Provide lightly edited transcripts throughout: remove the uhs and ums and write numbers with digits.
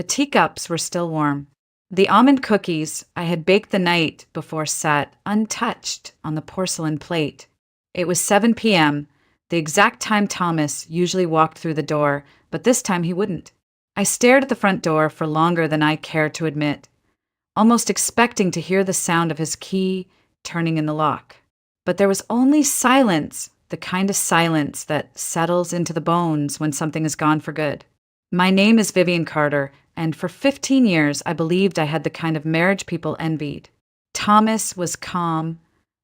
The teacups were still warm. The almond cookies I had baked the night before sat untouched on the porcelain plate. It was 7 p.m., the exact time Thomas usually walked through the door, but this time he wouldn't. I stared at the front door for longer than I cared to admit, almost expecting to hear the sound of his key turning in the lock. But there was only silence, the kind of silence that settles into the bones when something is gone for good. My name is Vivian Carter, and for 15 years I believed I had the kind of marriage people envied. Thomas was calm,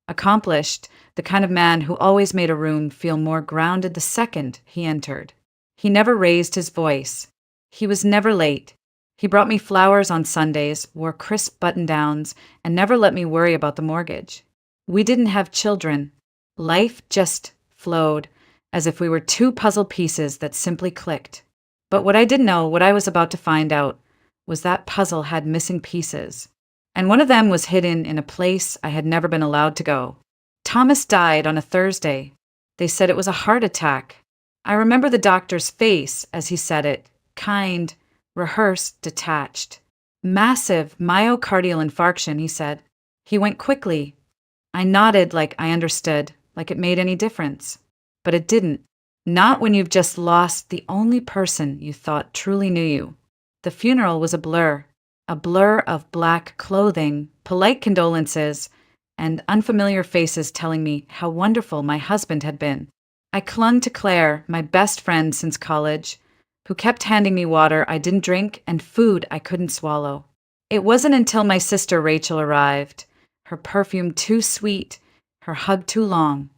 accomplished, the kind of man who always made a room feel more grounded the second he entered. He never raised his voice. He was never late. He brought me flowers on Sundays, wore crisp button-downs, and never let me worry about the mortgage. We didn't have children. Life just flowed, as if we were two puzzle pieces that simply clicked. But what I didn't know, what I was about to find out, was that puzzle had missing pieces. And one of them was hidden in a place I had never been allowed to go. Thomas died on a Thursday. They said it was a heart attack. I remember the doctor's face as he said it, kind, rehearsed, detached. Massive myocardial infarction, he said. He went quickly. I nodded like I understood, like it made any difference. But it didn't. Not when you've just lost the only person you thought truly knew you. The funeral was a blur of black clothing, polite condolences, and unfamiliar faces telling me how wonderful my husband had been. I clung to Claire, my best friend since college, who kept handing me water I didn't drink and food I couldn't swallow. It wasn't until my sister Rachel arrived, her perfume too sweet, her hug too long,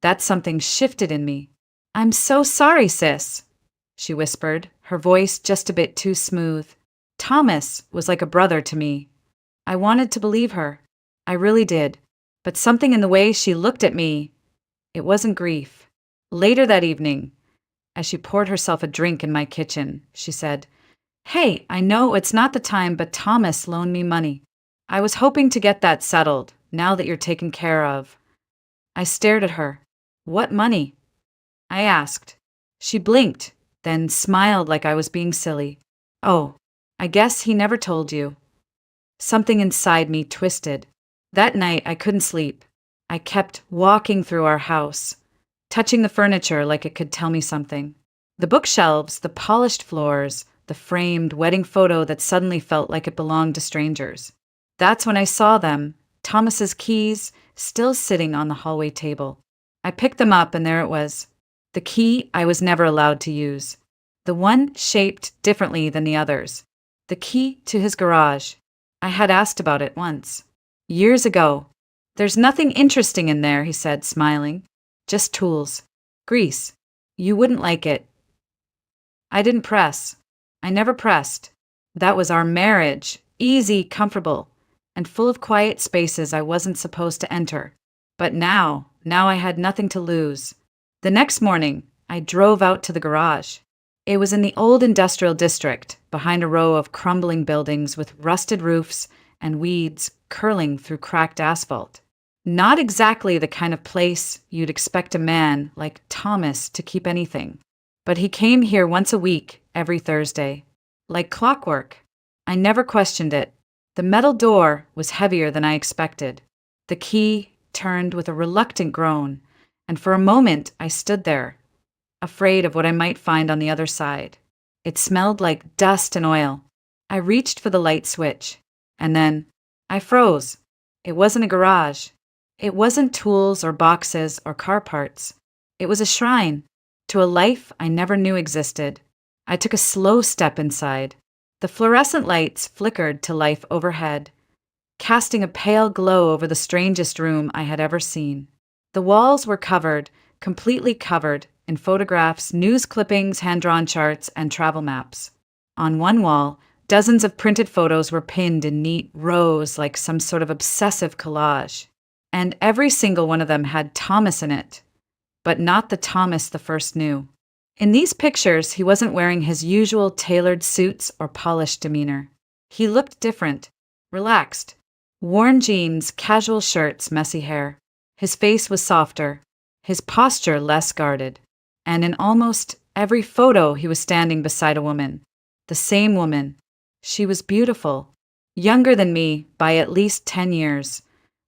that something shifted in me. "I'm so sorry, sis," she whispered, her voice just a bit too smooth. Thomas was like a brother to me. I wanted to believe her. I really did. But something in the way she looked at me, it wasn't grief. Later that evening, as she poured herself a drink in my kitchen, she said, "Hey, I know it's not the time, but Thomas loaned me money. I was hoping to get that settled, now that you're taken care of." I stared at her. "What money?" I asked. She blinked, then smiled like I was being silly. "Oh, I guess he never told you." Something inside me twisted. That night I couldn't sleep. I kept walking through our house, touching the furniture like it could tell me something. The bookshelves, the polished floors, the framed wedding photo that suddenly felt like it belonged to strangers. That's when I saw them, Thomas's keys, still sitting on the hallway table. I picked them up and there it was. The key I was never allowed to use. The one shaped differently than the others. The key to his garage. I had asked about it once. Years ago. "There's nothing interesting in there," he said, smiling. "Just tools. Grease. You wouldn't like it." I didn't press. I never pressed. That was our marriage. Easy, comfortable, and full of quiet spaces I wasn't supposed to enter. But now I had nothing to lose. The next morning, I drove out to the garage. It was in the old industrial district, behind a row of crumbling buildings with rusted roofs and weeds curling through cracked asphalt. Not exactly the kind of place you'd expect a man like Thomas to keep anything. But he came here once a week, every Thursday. Like clockwork. I never questioned it. The metal door was heavier than I expected. The key turned with a reluctant groan, and for a moment I stood there, afraid of what I might find on the other side. It smelled like dust and oil. I reached for the light switch, and then I froze. It wasn't a garage. It wasn't tools or boxes or car parts. It was a shrine to a life I never knew existed. I took a slow step inside. The fluorescent lights flickered to life overhead, casting a pale glow over the strangest room I had ever seen. The walls were covered, completely covered, in photographs, news clippings, hand-drawn charts, and travel maps. On one wall, dozens of printed photos were pinned in neat rows like some sort of obsessive collage. And every single one of them had Thomas in it, but not the Thomas the first knew. In these pictures, he wasn't wearing his usual tailored suits or polished demeanor. He looked different, relaxed. Worn jeans, casual shirts, messy hair. His face was softer, his posture less guarded. And in almost every photo, he was standing beside a woman. The same woman, She was beautiful, younger than me by at least 10 years,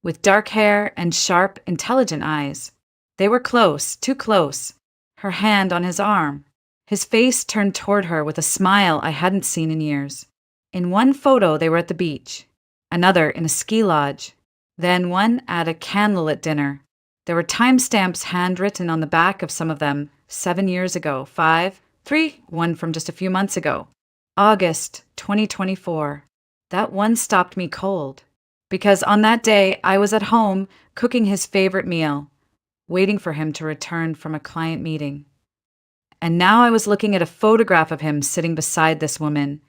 with dark hair and sharp, intelligent eyes. They were close, too close, her hand on his arm, his face turned toward her with a smile I hadn't seen in years. In one photo, they were at the beach, another in a ski lodge, then one at a candlelit dinner. There were timestamps handwritten on the back of some of them, 7 years ago, 5, 3, one from just a few months ago. August 2024. That one stopped me cold. Because on that day, I was at home cooking his favorite meal, waiting for him to return from a client meeting. And now I was looking at a photograph of him sitting beside this woman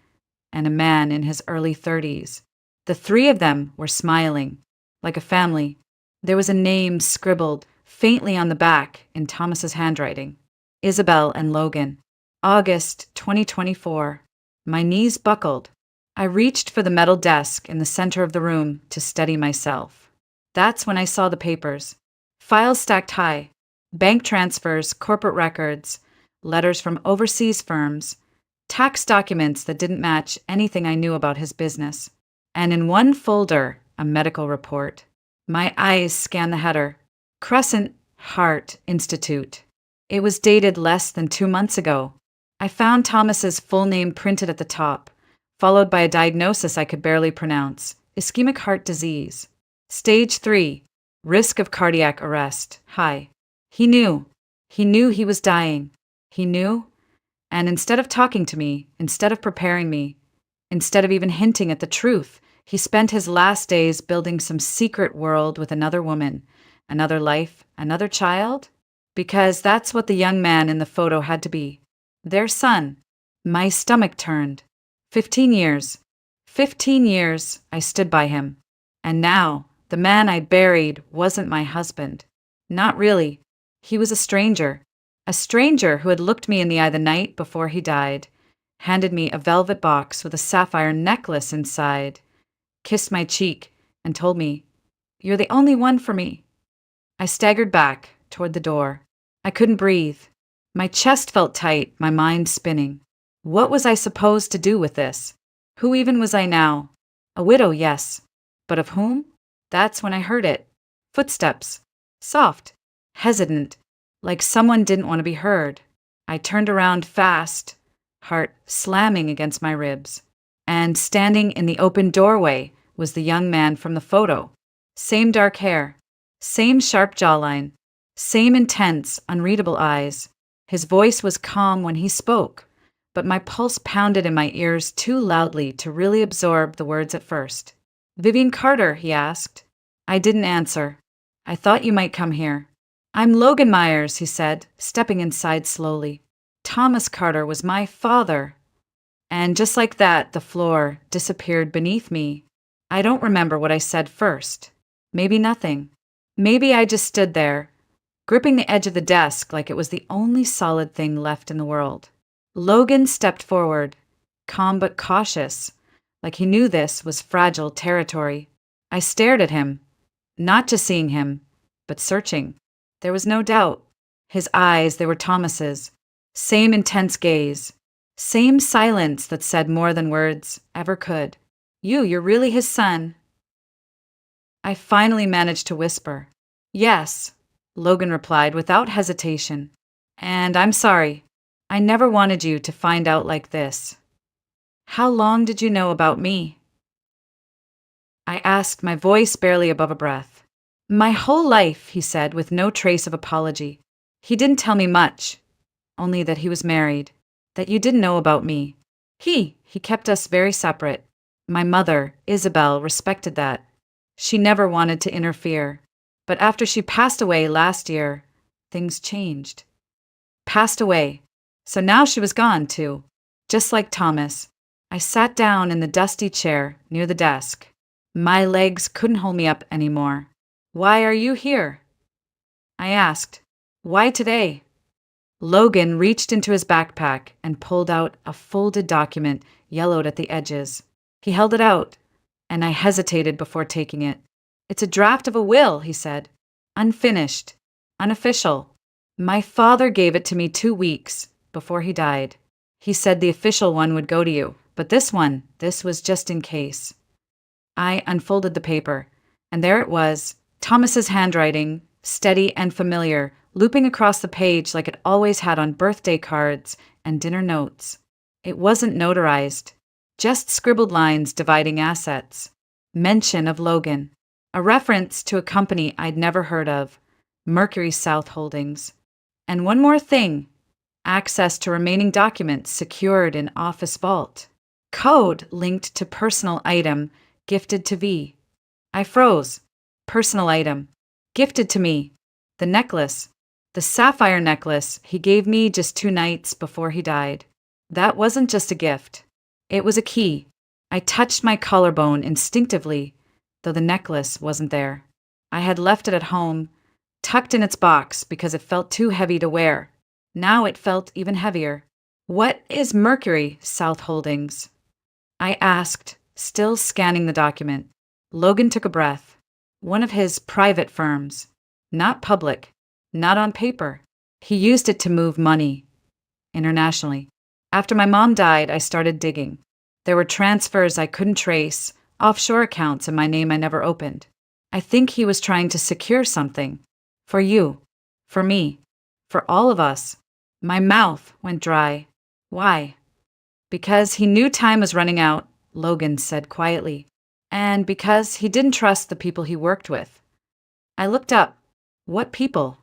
and a man in his early 30s. The three of them were smiling, like a family. There was a name scribbled faintly on the back in Thomas's handwriting. Isabel and Logan. August 2024. My knees buckled. I reached for the metal desk in the center of the room to steady myself. That's when I saw the papers. Files stacked high. Bank transfers, corporate records, letters from overseas firms, tax documents that didn't match anything I knew about his business. And in one folder, a medical report. My eyes scanned the header. Crescent Heart Institute. It was dated less than 2 months ago. I found Thomas's full name printed at the top, followed by a diagnosis I could barely pronounce: ischemic heart disease. Stage 3, risk of cardiac arrest, high. He knew. He knew he was dying. He knew. And instead of talking to me, instead of preparing me, instead of even hinting at the truth, he spent his last days building some secret world with another woman, another life, another child? Because that's what the young man in the photo had to be. Their son. My stomach turned. 15 years. 15 years I stood by him. And now, the man I buried wasn't my husband. Not really. He was a stranger. A stranger who had looked me in the eye the night before he died, handed me a velvet box with a sapphire necklace inside, kissed my cheek, and told me, "You're the only one for me." I staggered back toward the door. I couldn't breathe. My chest felt tight, my mind spinning. What was I supposed to do with this? Who even was I now? A widow, yes. But of whom? That's when I heard it. Footsteps. Soft. Hesitant. Like someone didn't want to be heard. I turned around fast, heart slamming against my ribs. And standing in the open doorway was the young man from the photo. Same dark hair. Same sharp jawline. Same intense, unreadable eyes. His voice was calm when he spoke, but my pulse pounded in my ears too loudly to really absorb the words at first. "Vivian Carter," he asked. I didn't answer. "I thought you might come here." "I'm Logan Myers," he said, stepping inside slowly. "Thomas Carter was my father." And just like that, the floor disappeared beneath me. I don't remember what I said first. Maybe nothing. Maybe I just stood there, gripping the edge of the desk like it was the only solid thing left in the world. Logan stepped forward, calm but cautious, like he knew this was fragile territory. I stared at him, not just seeing him, but searching. There was no doubt. His eyes, they were Thomas's. Same intense gaze. Same silence that said more than words ever could. You're really his son." I finally managed to whisper. "Yes," Logan replied without hesitation. "And I'm sorry. I never wanted you to find out like this." "How long did you know about me?" I asked, my voice barely above a breath. "My whole life," he said with no trace of apology. He didn't tell me much, only that he was married, that you didn't know about me. He kept us very separate. My mother, Isabel, respected that. She never wanted to interfere. But after she passed away last year, things changed. Passed away. So now she was gone, too. Just like Thomas. I sat down in the dusty chair near the desk. My legs couldn't hold me up anymore. "Why are you here?" I asked. "Why today?" Logan reached into his backpack and pulled out a folded document yellowed at the edges. He held it out, and I hesitated before taking it. "It's a draft of a will," he said. "Unfinished. Unofficial. My father gave it to me 2 weeks before he died. He said the official one would go to you, but this was just in case. I unfolded the paper, and there it was, Thomas's handwriting, steady and familiar, looping across the page like it always had on birthday cards and dinner notes. It wasn't notarized, just scribbled lines dividing assets. Mention of Logan. A reference to a company I'd never heard of, Mercury South Holdings. And one more thing, access to remaining documents secured in office vault. Code linked to personal item gifted to V. I froze. Personal item. Gifted to me. The necklace. The sapphire necklace he gave me just 2 nights before he died. That wasn't just a gift. It was a key. I touched my collarbone instinctively, though the necklace wasn't there. I had left it at home, tucked in its box because it felt too heavy to wear. Now it felt even heavier. What is Mercury South Holdings? I asked, still scanning the document. Logan took a breath. One of his private firms. Not public. Not on paper. He used it to move money. Internationally. After my mom died, I started digging. There were transfers I couldn't trace, offshore accounts in my name I never opened. I think he was trying to secure something. For you. For me. For all of us. My mouth went dry. Why? Because he knew time was running out, Logan said quietly. And because he didn't trust the people he worked with. I looked up. What people?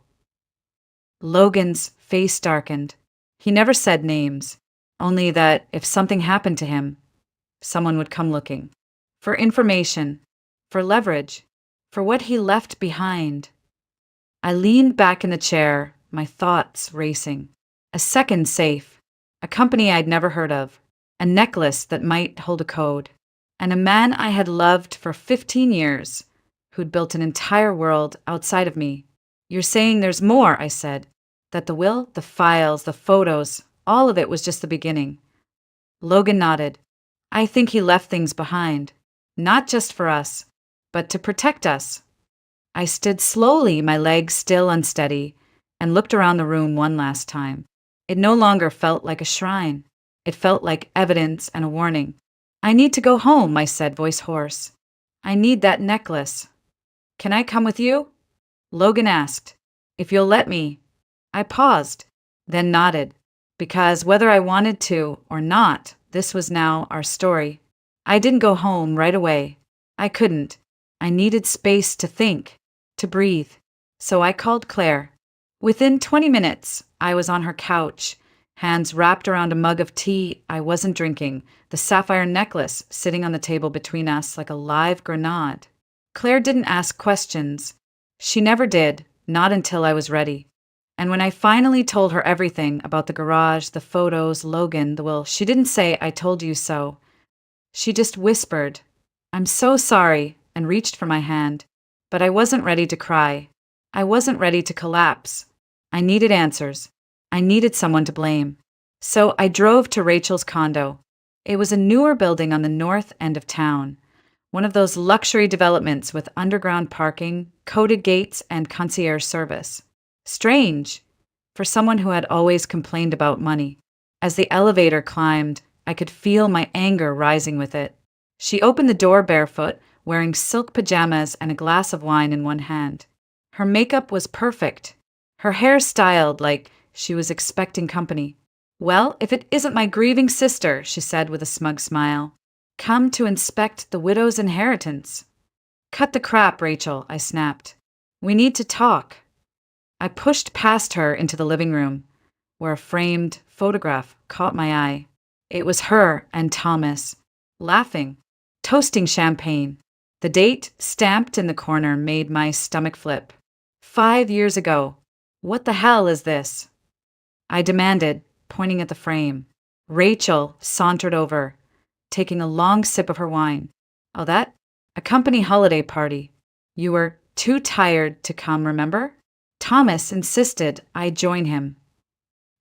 Logan's face darkened. He never said names, only that if something happened to him, someone would come looking. For information, for leverage, for what he left behind. I leaned back in the chair, my thoughts racing. A second safe, a company I'd never heard of, a necklace that might hold a code, and a man I had loved for 15 years, who'd built an entire world outside of me. You're saying there's more, I said. That the will, the files, the photos, all of it was just the beginning. Logan nodded. I think he left things behind. Not just for us, but to protect us. I stood slowly, my legs still unsteady, and looked around the room one last time. It no longer felt like a shrine. It felt like evidence and a warning. I need to go home, I said, voice hoarse. I need that necklace. Can I come with you? Logan asked. If you'll let me. I paused, then nodded, because whether I wanted to or not, this was now our story. I didn't go home right away. I couldn't. I needed space to think, to breathe. So I called Claire. Within 20 minutes, I was on her couch, hands wrapped around a mug of tea I wasn't drinking, the sapphire necklace sitting on the table between us like a live grenade. Claire didn't ask questions. She never did, not until I was ready. And when I finally told her everything about the garage, the photos, Logan, the will, she didn't say, I told you so. She just whispered, I'm so sorry, and reached for my hand. But I wasn't ready to cry. I wasn't ready to collapse. I needed answers. I needed someone to blame. So I drove to Rachel's condo. It was a newer building on the north end of town. One of those luxury developments with underground parking, coded gates, and concierge service. Strange, for someone who had always complained about money. As the elevator climbed, I could feel my anger rising with it. She opened the door barefoot, wearing silk pajamas and a glass of wine in one hand. Her makeup was perfect. Her hair styled like she was expecting company. Well, if it isn't my grieving sister, she said with a smug smile. Come to inspect the widow's inheritance. Cut the crap, Rachel, I snapped. We need to talk. I pushed past her into the living room, where a framed photograph caught my eye. It was her and Thomas, laughing, toasting champagne. The date, stamped in the corner, made my stomach flip. 5 years ago. What the hell is this? I demanded, pointing at the frame. Rachel sauntered over, taking a long sip of her wine. Oh, that? A company holiday party. You were too tired to come, remember? Thomas insisted I join him.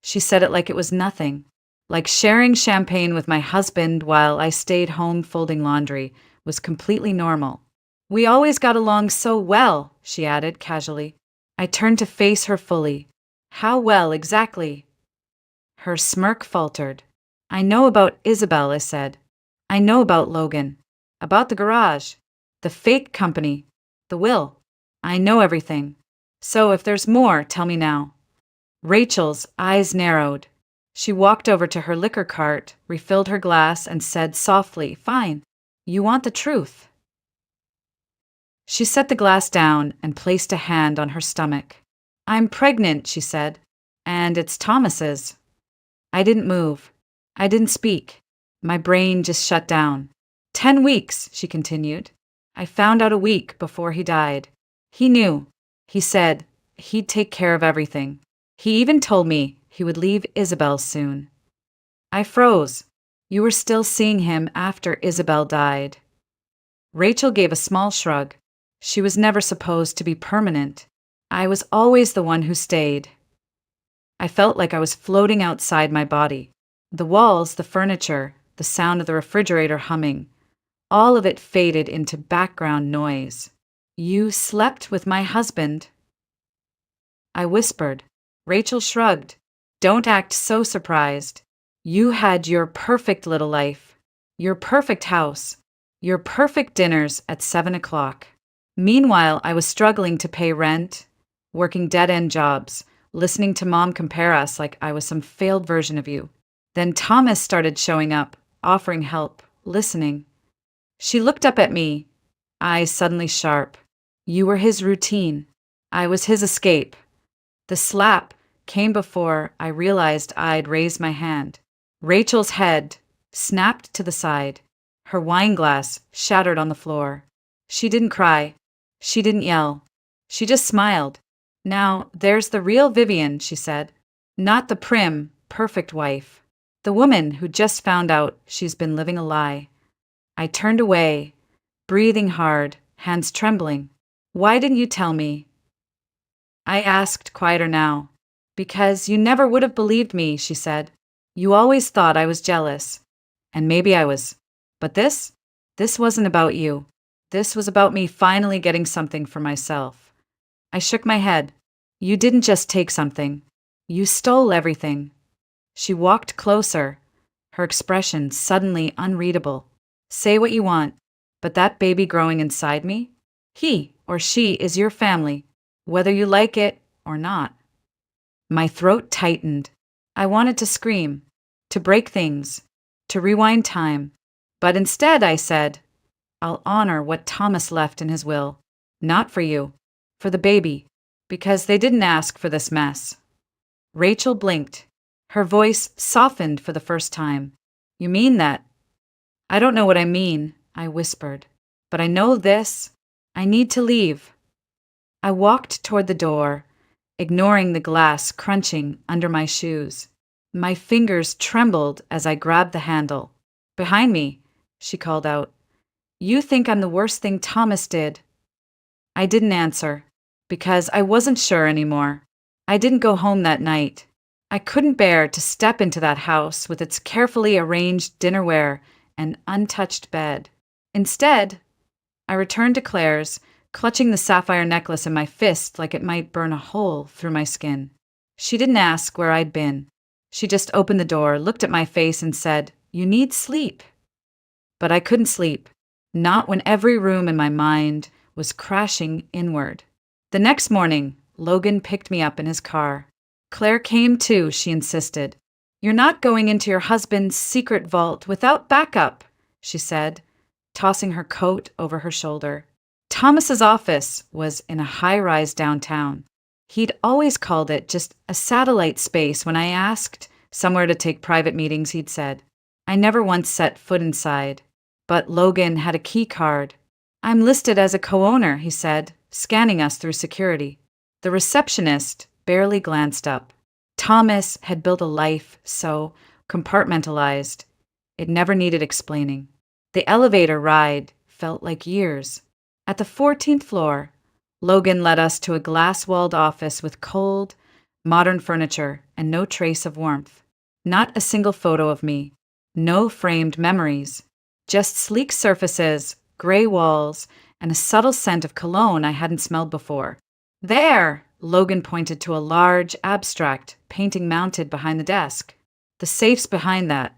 She said it like it was nothing, like sharing champagne with my husband while I stayed home folding laundry was completely normal. We always got along so well, she added casually. I turned to face her fully. How well, exactly? Her smirk faltered. I know about Isabel, I said. I know about Logan, about the garage, the fake company, the will. I know everything. So if there's more, tell me now. Rachel's eyes narrowed. She walked over to her liquor cart, refilled her glass, and said softly, "Fine. You want the truth." She set the glass down and placed a hand on her stomach. "I'm pregnant," she said, "and it's Thomas's." I didn't move. I didn't speak. My brain just shut down. 10 weeks, she continued. I found out a week before he died. He knew. He said he'd take care of everything. He even told me he would leave Isabel soon. I froze. You were still seeing him after Isabel died. Rachel gave a small shrug. She was never supposed to be permanent. I was always the one who stayed. I felt like I was floating outside my body. The walls, the furniture, the sound of the refrigerator humming, all of it faded into background noise. "You slept with my husband," I whispered. Rachel shrugged. "Don't act so surprised. You had your perfect little life, your perfect house, your perfect dinners at 7 o'clock. Meanwhile, I was struggling to pay rent, working dead-end jobs, listening to Mom compare us like I was some failed version of you. Then Thomas started showing up, offering help, listening." She looked up at me, eyes suddenly sharp. "You were his routine. I was his escape." The slap came before I realized I'd raised my hand. Rachel's head snapped to the side. Her wine glass shattered on the floor. She didn't cry. She didn't yell. She just smiled. "Now, there's the real Vivian," she said. "Not the prim, perfect wife. The woman who just found out she's been living a lie." I turned away, breathing hard, hands trembling. "Why didn't you tell me?" I asked, quieter now. "Because you never would have believed me," she said. "You always thought I was jealous. And maybe I was. But this wasn't about you. This was about me finally getting something for myself." I shook my head. "You didn't just take something. You stole everything." She walked closer, her expression suddenly unreadable. "Say what you want, but that baby growing inside me, he or she is your family, whether you like it or not." My throat tightened. I wanted to scream, to break things, to rewind time. But instead I said, "I'll honor what Thomas left in his will. Not for you, for the baby, because they didn't ask for this mess." Rachel blinked. Her voice softened for the first time. "You mean that?" "I don't know what I mean," I whispered. "But I know this. I need to leave." I walked toward the door, ignoring the glass crunching under my shoes. My fingers trembled as I grabbed the handle. "Behind me," she called out. "You think I'm the worst thing Thomas did." I didn't answer, because I wasn't sure anymore. I didn't go home that night. I couldn't bear to step into that house with its carefully arranged dinnerware and untouched bed. Instead, I returned to Claire's, clutching the sapphire necklace in my fist like it might burn a hole through my skin. She didn't ask where I'd been. She just opened the door, looked at my face, and said, "You need sleep." But I couldn't sleep, not when every room in my mind was crashing inward. The next morning, Logan picked me up in his car. "Claire came too," she insisted. "You're not going into your husband's secret vault without backup," she said, tossing her coat over her shoulder. Thomas's office was in a high-rise downtown. He'd always called it just a satellite space when I asked somewhere to take private meetings, he'd said. I never once set foot inside. But Logan had a key card. "I'm listed as a co-owner," he said, scanning us through security. The receptionist barely glanced up. Thomas had built a life so compartmentalized, it never needed explaining. The elevator ride felt like years. At the 14th floor, Logan led us to a glass-walled office with cold, modern furniture and no trace of warmth. Not a single photo of me. No framed memories. Just sleek surfaces, gray walls, and a subtle scent of cologne I hadn't smelled before. "There!" Logan pointed to a large, abstract painting mounted behind the desk. "The safe's behind that."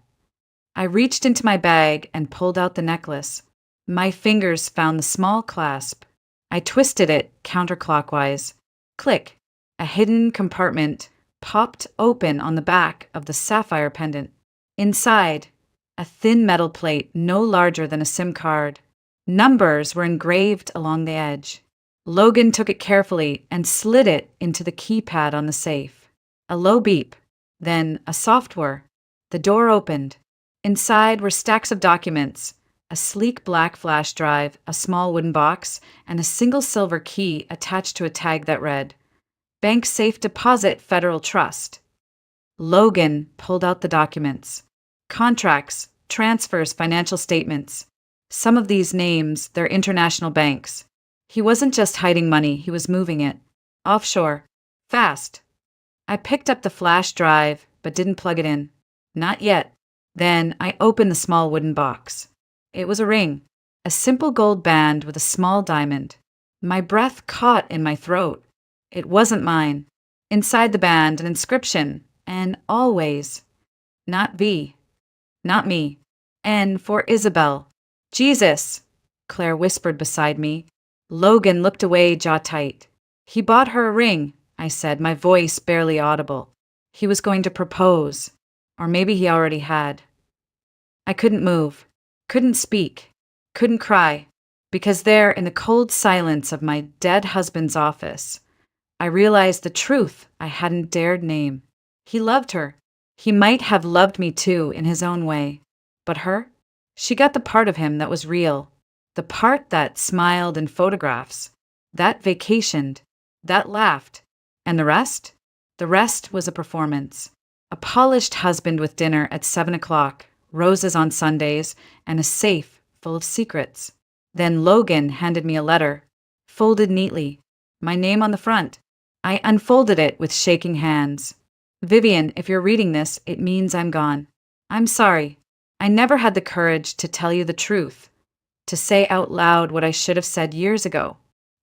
I reached into my bag and pulled out the necklace. My fingers found the small clasp. I twisted it counterclockwise. Click. A hidden compartment popped open on the back of the sapphire pendant. Inside, a thin metal plate no larger than a SIM card. Numbers were engraved along the edge. Logan took it carefully and slid it into the keypad on the safe. A low beep, then a soft whir. The door opened. Inside were stacks of documents, a sleek black flash drive, a small wooden box, and a single silver key attached to a tag that read, Bank Safe Deposit Federal Trust. Logan pulled out the documents. Contracts, transfers, financial statements. Some of these names, they're international banks. He wasn't just hiding money, he was moving it. Offshore. Fast. I picked up the flash drive, but didn't plug it in. Not yet. Then I opened the small wooden box. It was a ring, a simple gold band with a small diamond. My breath caught in my throat. It wasn't mine. Inside the band, an inscription, and always. Not V. Not me. N for Isabel. Jesus, Claire whispered beside me. Logan looked away, jaw tight. He bought her a ring, I said, my voice barely audible. He was going to propose. Or maybe he already had. I couldn't move, couldn't speak, couldn't cry, because there in the cold silence of my dead husband's office, I realized the truth I hadn't dared name. He loved her. He might have loved me too in his own way. But her? She got the part of him that was real, the part that smiled in photographs, that vacationed, that laughed. And the rest? The rest was a performance. A polished husband with dinner at 7 o'clock, roses on Sundays, and a safe full of secrets. Then Logan handed me a letter, folded neatly, my name on the front. I unfolded it with shaking hands. Vivian, if you're reading this, it means I'm gone. I'm sorry. I never had the courage to tell you the truth, to say out loud what I should have said years ago.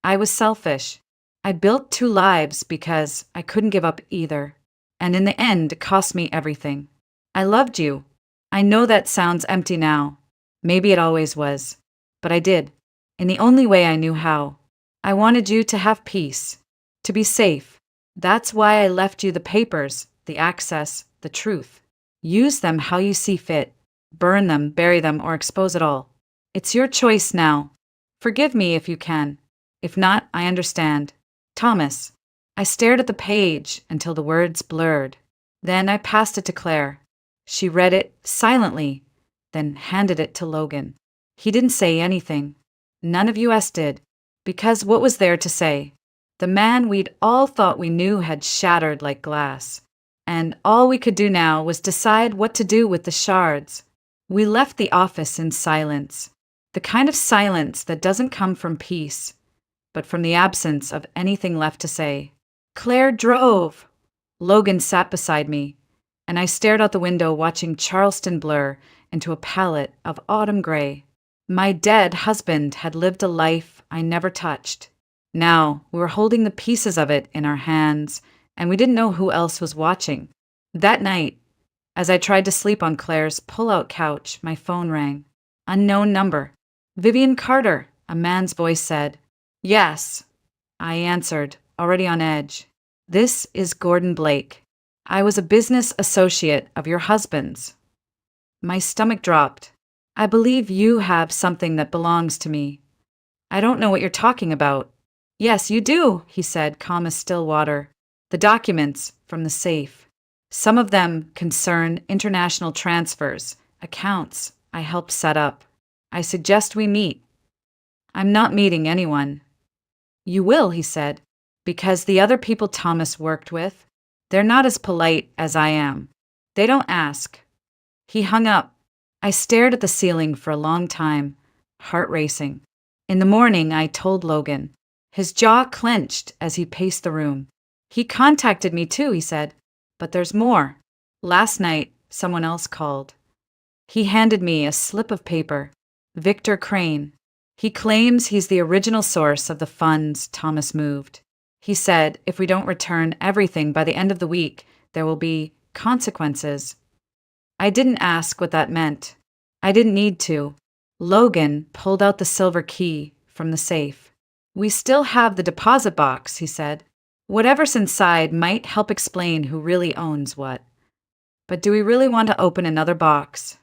I was selfish. I built 2 lives because I couldn't give up either. And in the end, it cost me everything. I loved you. I know that sounds empty now. Maybe it always was. But I did, in the only way I knew how. I wanted you to have peace, to be safe. That's why I left you the papers, the access, the truth. Use them how you see fit. Burn them, bury them, or expose it all. It's your choice now. Forgive me if you can. If not, I understand. Thomas. I stared at the page until the words blurred. Then I passed it to Claire. She read it silently, then handed it to Logan. He didn't say anything. None of us did. Because what was there to say? The man we'd all thought we knew had shattered like glass. And all we could do now was decide what to do with the shards. We left the office in silence. The kind of silence that doesn't come from peace, but from the absence of anything left to say. Claire drove. Logan sat beside me, and I stared out the window watching Charleston blur into a palette of autumn gray. My dead husband had lived a life I never touched. Now we were holding the pieces of it in our hands, and we didn't know who else was watching. That night, as I tried to sleep on Claire's pull-out couch, my phone rang. Unknown number. Vivian Carter, a man's voice said. Yes, I answered, already on edge. This is Gordon Blake. I was a business associate of your husband's. My stomach dropped. I believe you have something that belongs to me. I don't know what you're talking about. Yes, you do, he said, calm as still water. The documents from the safe. Some of them concern international transfers, accounts I helped set up. I suggest we meet. I'm not meeting anyone. You will, he said, because the other people Thomas worked with, they're not as polite as I am. They don't ask. He hung up. I stared at the ceiling for a long time, heart racing. In the morning, I told Logan. His jaw clenched as he paced the room. He contacted me too, he said. But there's more. Last night, someone else called. He handed me a slip of paper. Victor Crane. He claims he's the original source of the funds Thomas moved. He said if we don't return everything by the end of the week, there will be consequences. I didn't ask what that meant. I didn't need to. Logan pulled out the silver key from the safe. We still have the deposit box, he said. Whatever's inside might help explain who really owns what. But do we really want to open another box?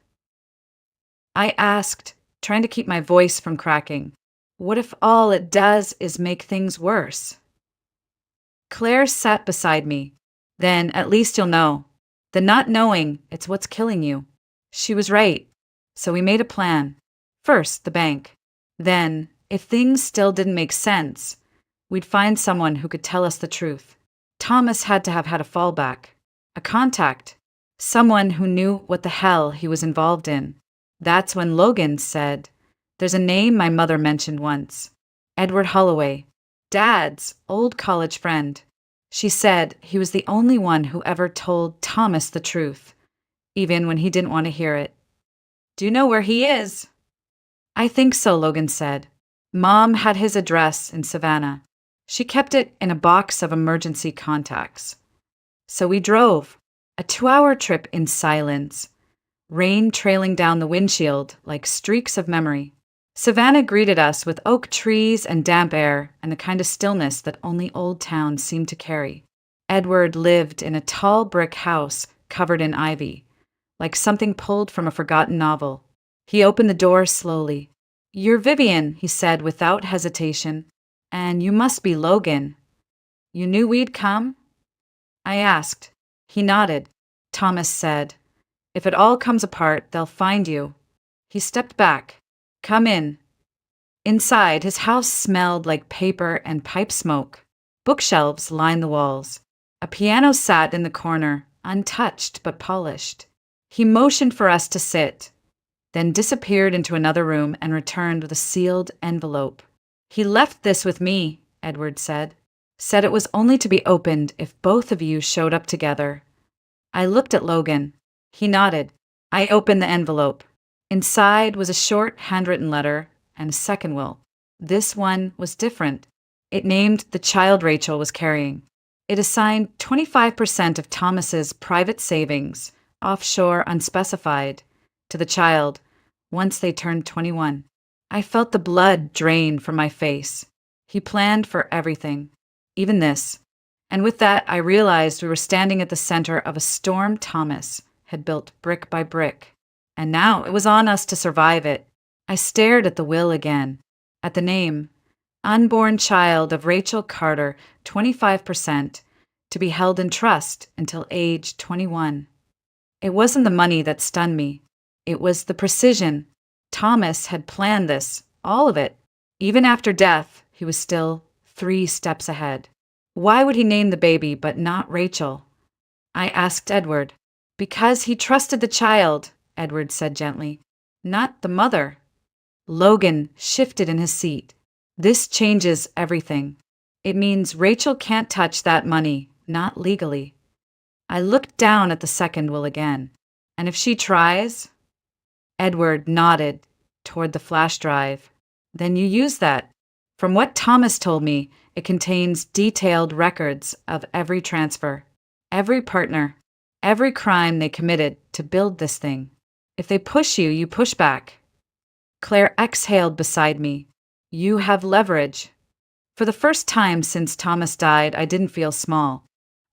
I asked, trying to keep my voice from cracking. What if all it does is make things worse? Claire sat beside me. Then at least you'll know. The not knowing, it's what's killing you. She was right. So we made a plan. First, the bank. Then, if things still didn't make sense, we'd find someone who could tell us the truth. Thomas had to have had a fallback, a contact, someone who knew what the hell he was involved in. That's when Logan said, "There's a name my mother mentioned once. Edward Holloway, Dad's old college friend." She said he was the only one who ever told Thomas the truth, even when he didn't want to hear it. "Do you know where he is?" "I think so," Logan said. "Mom had his address in Savannah. She kept it in a box of emergency contacts." So we drove, a 2-hour trip in silence, rain trailing down the windshield like streaks of memory. Savannah greeted us with oak trees and damp air and the kind of stillness that only old towns seem to carry. Edward lived in a tall brick house covered in ivy, like something pulled from a forgotten novel. He opened the door slowly. "You're Vivian," he said without hesitation, "and you must be Logan. You knew we'd come?" I asked. He nodded. Thomas said, "If it all comes apart, they'll find you." He stepped back. "Come in." Inside, his house smelled like paper and pipe smoke. Bookshelves lined the walls. A piano sat in the corner, untouched but polished. He motioned for us to sit, then disappeared into another room and returned with a sealed envelope. "He left this with me," Edward said. "Said it was only to be opened if both of you showed up together." I looked at Logan. He nodded. I opened the envelope. Inside was a short handwritten letter and a second will. This one was different. It named the child Rachel was carrying. It assigned 25% of Thomas's private savings, offshore unspecified, to the child once they turned 21. I felt the blood drain from my face. He planned for everything, even this. And with that, I realized we were standing at the center of a storm Thomas had built brick by brick. And now it was on us to survive it. I stared at the will again, at the name, unborn child of Rachel Carter, 25%, to be held in trust until age 21. It wasn't the money that stunned me. It was the precision. Thomas had planned this, all of it. Even after death, he was still 3 steps ahead. Why would he name the baby but not Rachel? I asked Edward. "Because he trusted the child," Edward said gently, "not the mother." Logan shifted in his seat. "This changes everything. It means Rachel can't touch that money, not legally." I looked down at the second will again. "And if she tries?" Edward nodded toward the flash drive. "Then you use that. From what Thomas told me, it contains detailed records of every transfer, every partner, every crime they committed to build this thing. If they push you, you push back." Claire exhaled beside me. "You have leverage." For the first time since Thomas died, I didn't feel small.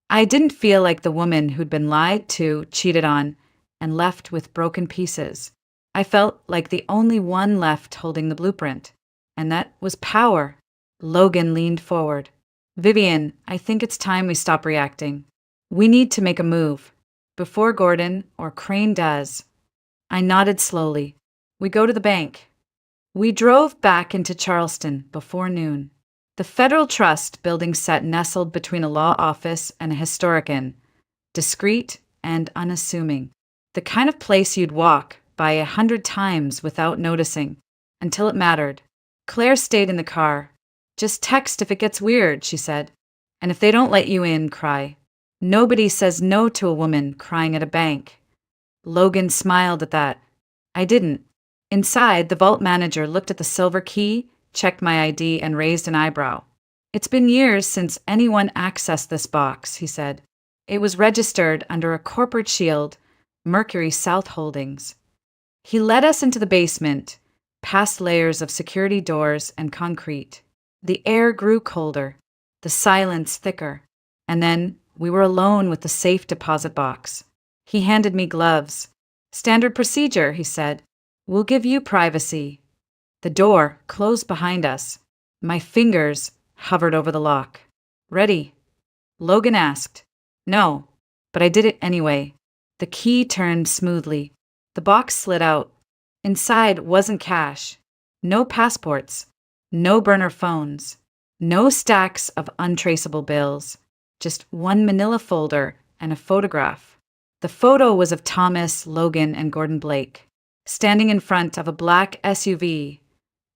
I didn't feel like the woman who'd been lied to, cheated on, and left with broken pieces. I felt like the only one left holding the blueprint, and that was power. Logan leaned forward. "Vivian, I think it's time we stop reacting. We need to make a move, before Gordon or Crane does." I nodded slowly. "We go to the bank." We drove back into Charleston before noon. The Federal Trust building sat nestled between a law office and a historic inn, discreet and unassuming. The kind of place you'd walk by 100 times without noticing, until it mattered. Claire stayed in the car. "Just text if it gets weird," she said. "And if they don't let you in, cry. Nobody says no to a woman crying at a bank." Logan smiled at that. I didn't. Inside, the vault manager looked at the silver key, checked my ID, and raised an eyebrow. "It's been years since anyone accessed this box," he said. "It was registered under a corporate shield, Mercury South Holdings. He led us into the basement, past layers of security doors and concrete. The air grew colder, the silence thicker, and then we were alone with the safe deposit box. He handed me gloves. "Standard procedure," he said. "We'll give you privacy." The door closed behind us. My fingers hovered over the lock. "Ready?" Logan asked. "No," but I did it anyway. The key turned smoothly. The box slid out. Inside wasn't cash. No passports. No burner phones. No stacks of untraceable bills. Just one manila folder and a photograph. The photo was of Thomas, Logan, and Gordon Blake, standing in front of a black SUV,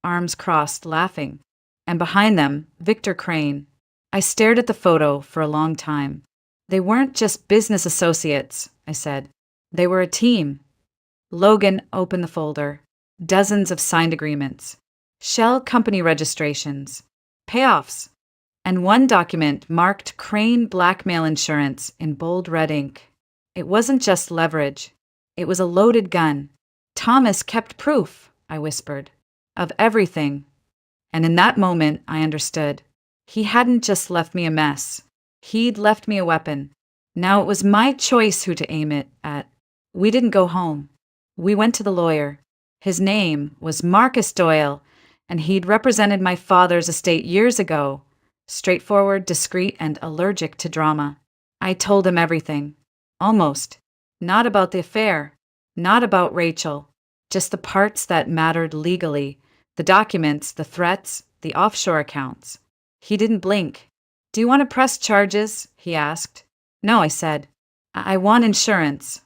arms crossed, laughing. And behind them, Victor Crane. I stared at the photo for a long time. They weren't just business associates, I said. They were a team. Logan opened the folder. Dozens of signed agreements. Shell company registrations. Payoffs. And one document marked Crane Blackmail Insurance in bold red ink. It wasn't just leverage. It was a loaded gun. "Thomas kept proof," I whispered, "of everything." And in that moment, I understood. He hadn't just left me a mess. He'd left me a weapon. Now it was my choice who to aim it at. We didn't go home. We went to the lawyer. His name was Marcus Doyle, and he'd represented my father's estate years ago. Straightforward, discreet, and allergic to drama. I told him everything. Almost. Not about the affair. Not about Rachel. Just the parts that mattered legally. The documents, the threats, the offshore accounts. He didn't blink. "Do you want to press charges?" he asked. "No," I said. I want insurance."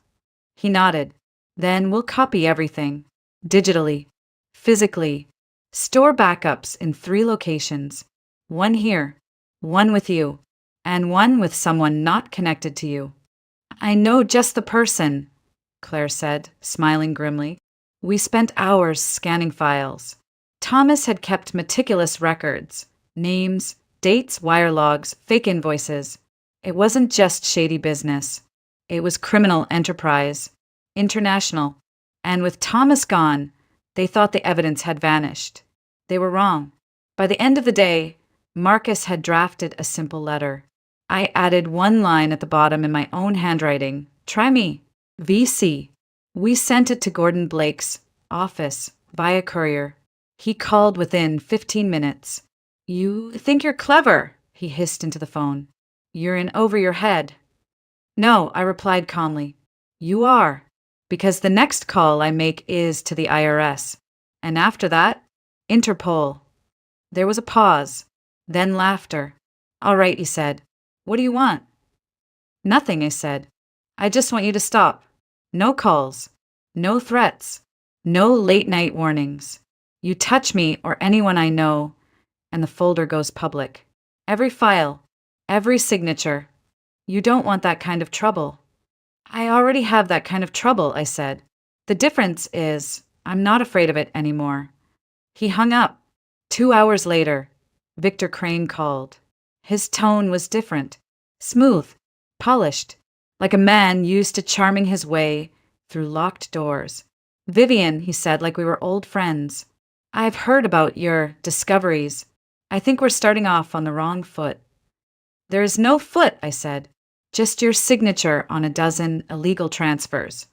He nodded. "Then we'll copy everything. Digitally. Physically. Store backups in 3 locations. One here. One with you. And one with someone not connected to you." "I know just the person," Claire said, smiling grimly. We spent hours scanning files. Thomas had kept meticulous records. Names, dates, wire logs, fake invoices. It wasn't just shady business. It was criminal enterprise. International. And with Thomas gone, they thought the evidence had vanished. They were wrong. By the end of the day, Marcus had drafted a simple letter. I added one line at the bottom in my own handwriting. "Try me. VC." We sent it to Gordon Blake's office via courier. He called within 15 minutes. "You think you're clever," he hissed into the phone. "You're in over your head." "No," I replied calmly. "You are. Because the next call I make is to the IRS. And after that, Interpol." There was a pause, then laughter. "All right," he said. "What do you want?" "Nothing," I said. "I just want you to stop. No calls. No threats. No late-night warnings. You touch me or anyone I know, and the folder goes public. Every file. Every signature. You don't want that kind of trouble." "I already have that kind of trouble," I said. "The difference is I'm not afraid of it anymore." He hung up. 2 hours later, Victor Crane called. His tone was different. Smooth. Polished. Like a man used to charming his way through locked doors. "Vivian," he said, like we were old friends. "I've heard about your discoveries. I think we're starting off on the wrong foot." "There is no foot," I said. "Just your signature on a dozen illegal transfers."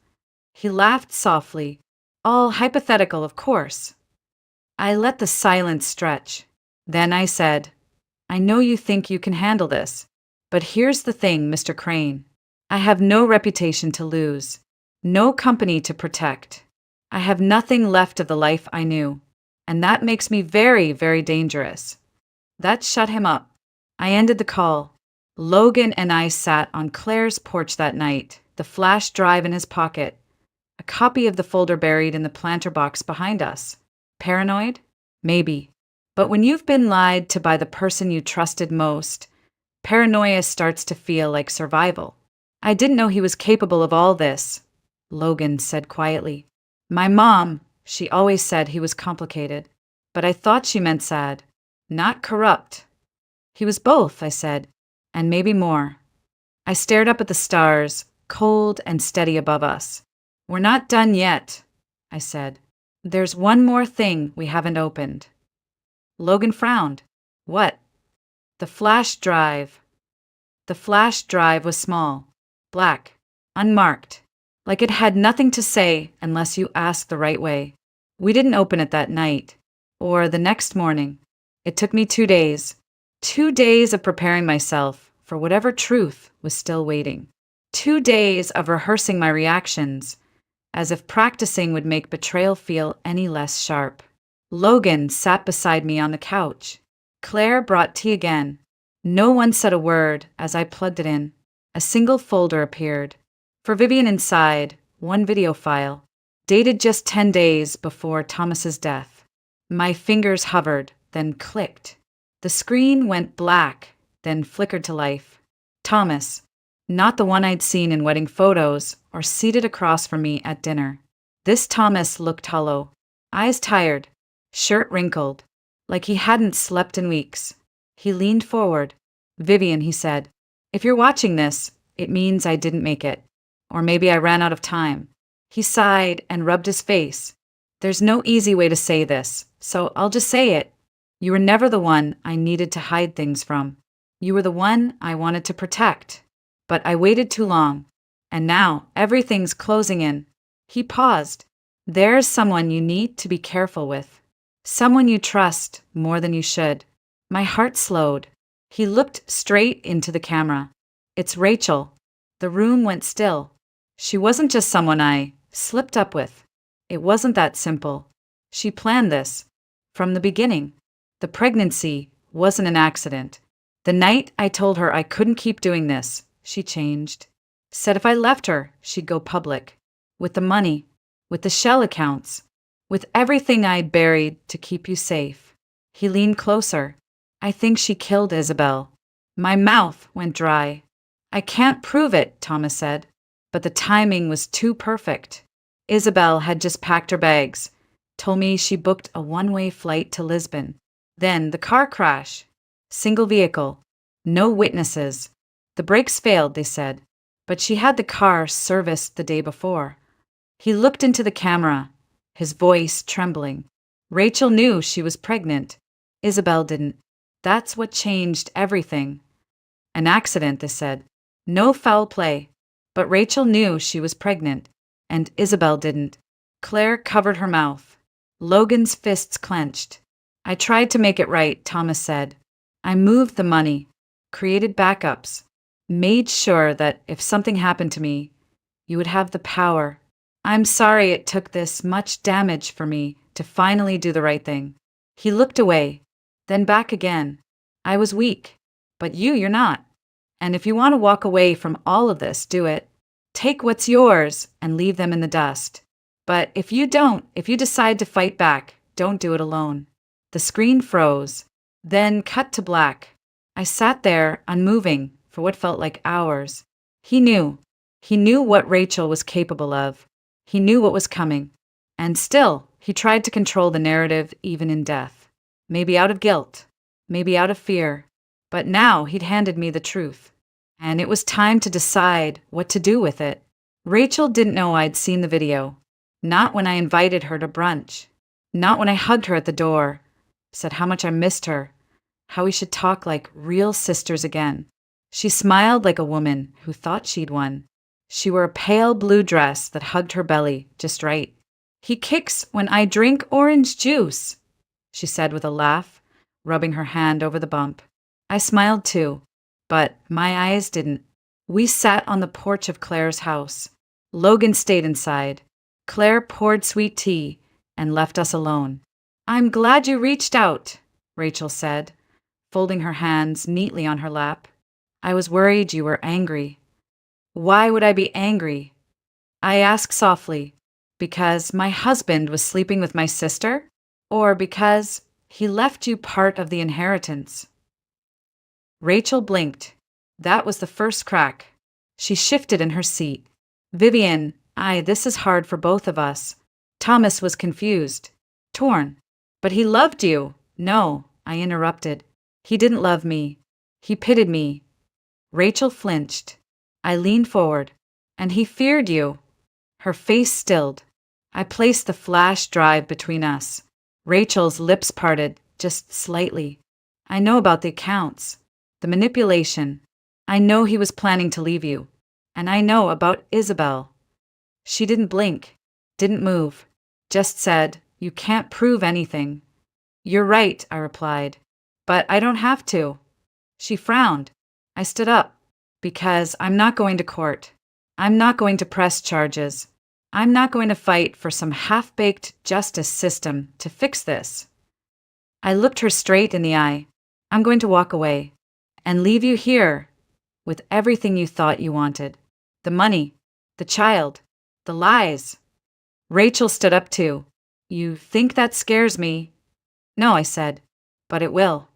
He laughed softly. "All hypothetical, of course." I let the silence stretch. Then I said, "I know you think you can handle this, but here's the thing, Mr. Crane. I have no reputation to lose, no company to protect. I have nothing left of the life I knew, and that makes me very, very dangerous." That shut him up. I ended the call. Logan and I sat on Claire's porch that night, the flash drive in his pocket, a copy of the folder buried in the planter box behind us. Paranoid? Maybe. But when you've been lied to by the person you trusted most, paranoia starts to feel like survival. "I didn't know he was capable of all this," Logan said quietly. "My mom, she always said he was complicated, but I thought she meant sad, not corrupt." "He was both," I said, "and maybe more." I stared up at the stars, cold and steady above us. "We're not done yet," I said. "There's one more thing we haven't opened." Logan frowned. "What?" "The flash drive." The flash drive was small, black, unmarked, like it had nothing to say unless you asked the right way. We didn't open it that night, or the next morning. It took me 2 days. 2 days of preparing myself for whatever truth was still waiting. 2 days of rehearsing my reactions, as if practicing would make betrayal feel any less sharp. Logan sat beside me on the couch. Claire brought tea again. No one said a word as I plugged it in. A single folder appeared. For Vivian inside, one video file, dated just 10 days before Thomas's death. My fingers hovered, then clicked. The screen went black, then flickered to life. Thomas, not the one I'd seen in wedding photos or seated across from me at dinner. This Thomas looked hollow, eyes tired, shirt wrinkled, like he hadn't slept in weeks. He leaned forward. "Vivian," he said, "if you're watching this, it means I didn't make it. Or maybe I ran out of time." He sighed and rubbed his face. "There's no easy way to say this, so I'll just say it. You were never the one I needed to hide things from. You were the one I wanted to protect. But I waited too long, and now everything's closing in." He paused. "There's someone you need to be careful with. Someone you trust more than you should." My heart slowed. He looked straight into the camera. "It's Rachel." The room went still. She wasn't just someone I slipped up with. It wasn't that simple. She planned this from the beginning. The pregnancy wasn't an accident. The night I told her I couldn't keep doing this, she changed. Said if I left her, she'd go public. With the money, with the shell accounts, with everything I'd buried to keep you safe. He leaned closer. "I think she killed Isabel." My mouth went dry. "I can't prove it," Thomas said, but the timing was too perfect. Isabel had just packed her bags, told me she booked a one-way flight to Lisbon. Then the car crash. Single vehicle. No witnesses. The brakes failed, they said, but she had the car serviced the day before. He looked into the camera, his voice trembling. Rachel knew she was pregnant. Isabel didn't. That's what changed everything. An accident, they said. No foul play. But Rachel knew she was pregnant, and Isabel didn't. Claire covered her mouth. Logan's fists clenched. "I tried to make it right," Thomas said. "I moved the money, created backups, made sure that if something happened to me, you would have the power. I'm sorry it took this much damage for me to finally do the right thing." He looked away, then back again. "I was weak, but you're not. And if you want to walk away from all of this, do it. Take what's yours and leave them in the dust. But if you don't, if you decide to fight back, don't do it alone." The screen froze, then cut to black. I sat there, unmoving, for what felt like hours. He knew. He knew what Rachel was capable of. He knew what was coming. And still, he tried to control the narrative even in death. Maybe out of guilt, maybe out of fear. But now he'd handed me the truth. And it was time to decide what to do with it. Rachel didn't know I'd seen the video. Not when I invited her to brunch. Not when I hugged her at the door, said how much I missed her, how we should talk like real sisters again. She smiled like a woman who thought she'd won. She wore a pale blue dress that hugged her belly just right. "He kicks when I drink orange juice," she said with a laugh, rubbing her hand over the bump. I smiled too, but my eyes didn't. We sat on the porch of Claire's house. Logan stayed inside. Claire poured sweet tea and left us alone. "I'm glad you reached out," Rachel said, folding her hands neatly on her lap. "I was worried you were angry." "Why would I be angry?" I asked softly. "Because my husband was sleeping with my sister? Or because he left you part of the inheritance?" Rachel blinked. That was the first crack. She shifted in her seat. "Vivian, this is hard for both of us." Thomas was confused, torn. "But he loved you." "No," I interrupted. "He didn't love me. He pitied me." Rachel flinched. I leaned forward. And he feared you. Her face stilled. I placed the flash drive between us. Rachel's lips parted, just slightly. I know about the accounts, the manipulation. I know he was planning to leave you. And I know about Isabel. She didn't blink, didn't move, just said, "You can't prove anything." "You're right," I replied. "But I don't have to." She frowned. I stood up. "Because I'm not going to court. I'm not going to press charges. I'm not going to fight for some half-baked justice system to fix this." I looked her straight in the eye. "I'm going to walk away and leave you here with everything you thought you wanted. The money, the child, the lies." Rachel stood up too. "You think that scares me?" "No," I said, "but it will."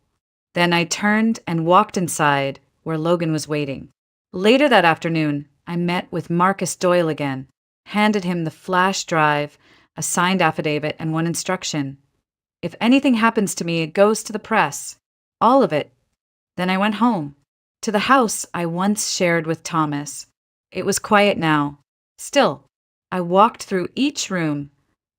Then I turned and walked inside where Logan was waiting. Later that afternoon, I met with Marcus Doyle again, handed him the flash drive, a signed affidavit, and one instruction. "If anything happens to me, it goes to the press. All of it." Then I went home, to the house I once shared with Thomas. It was quiet now. Still, I walked through each room,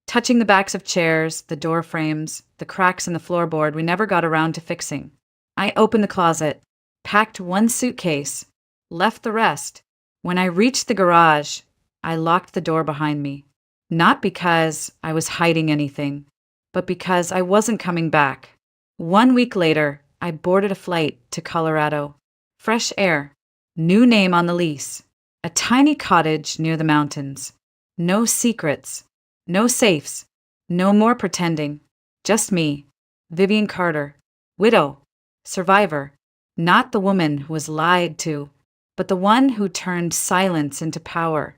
touching the backs of chairs, the door frames, the cracks in the floorboard we never got around to fixing. I opened the closet, packed one suitcase, left the rest. When I reached the garage, I locked the door behind me. Not because I was hiding anything, but because I wasn't coming back. 1 week later, I boarded a flight to Colorado. Fresh air, new name on the lease, a tiny cottage near the mountains. No secrets, no safes, no more pretending. Just me, Vivian Carter, widow, survivor, not the woman who was lied to, but the one who turned silence into power.